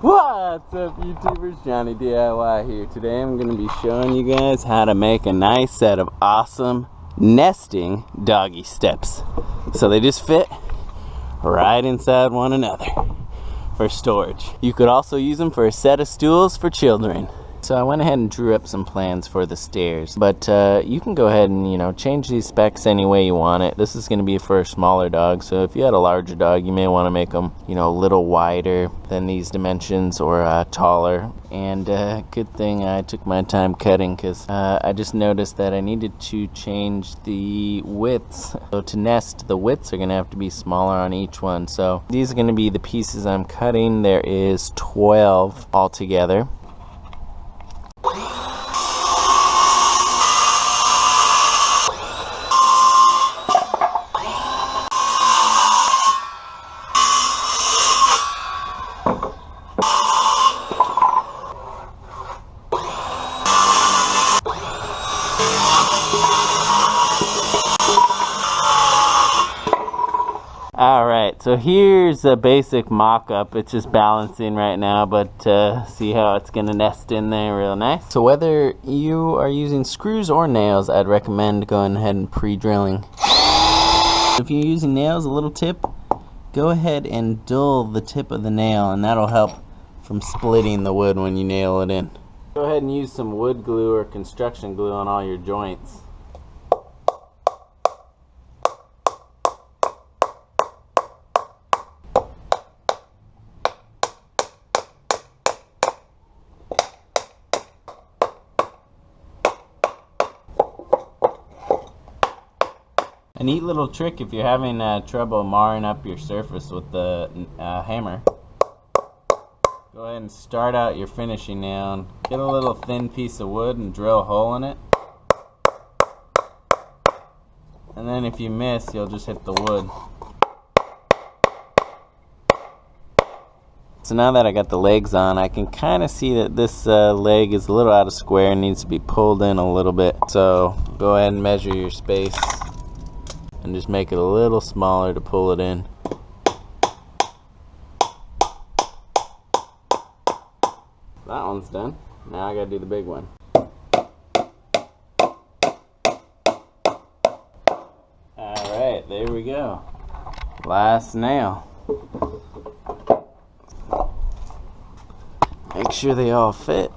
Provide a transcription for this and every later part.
What's up, YouTubers? Johnny DIY here. Today I'm going to be showing you guys how to make a nice set of awesome nesting doggy steps. So they just fit right inside one another for storage. You could also use them for a set of stools for children. So I went ahead and drew up some plans for the stairs, but you can go ahead and change these specs any way you want it. This is going to be for a smaller dog, so if you had a larger dog you may want to make them a little wider than these dimensions or taller. And good thing I took my time cutting, because I just noticed that I needed to change the widths. So to nest, the widths are going to have to be smaller on each one. So these are going to be the pieces I'm cutting. There is 12 altogether. Alright, so here's a basic mock-up. It's just balancing right now, but see how it's going to nest in there real nice. So whether you are using screws or nails, I'd recommend going ahead and pre-drilling. If you're using nails, a little tip, go ahead and dull the tip of the nail, and that'll help from splitting the wood when you nail it in. Go ahead and use some wood glue or construction glue on all your joints. A neat little trick if you're having trouble marring up your surface with the hammer. Go ahead and start out your finishing nail and get a little thin piece of wood and drill a hole in it. And then if you miss, you'll just hit the wood. So now that I got the legs on, I can kind of see that this leg is a little out of square and needs to be pulled in a little bit. So go ahead and measure your space and just make it a little smaller to pull it in. That one's done. Now I gotta do the big one. Alright, there we go. Last nail. Make sure they all fit.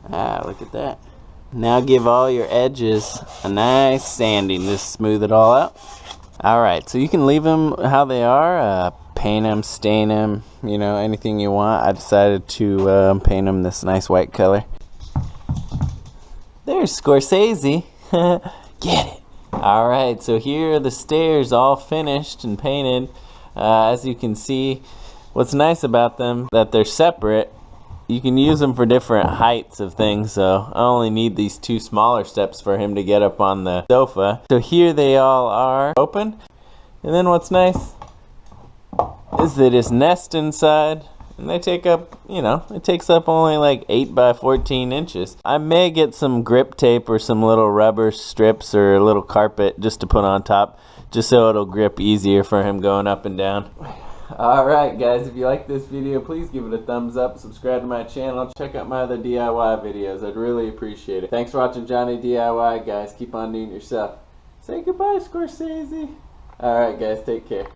Ah, look at that. Now give all your edges a nice sanding, just smooth it all out. Alright, so you can leave them how they are, paint them, stain them, anything you want. I decided to paint them this nice white color. There's Scorsese. Get it. Alright, so here are the stairs all finished and painted. As you can see, what's nice about them, that they're separate. You can use them for different heights of things, so I only need these two smaller steps for him to get up on the sofa. So here they all are open, and then what's nice is they just nest inside, and they take up, it takes up only like 8 by 14 inches. I may get some grip tape or some little rubber strips or a little carpet just to put on top, just so it'll grip easier for him going up and down. Alright guys, if you like this video, please give it a thumbs up, subscribe to my channel, check out my other DIY videos. I'd really appreciate it. Thanks for watching Johnny DIY, guys. Keep on doing it yourself. Say goodbye, Scorsese. Alright guys, take care.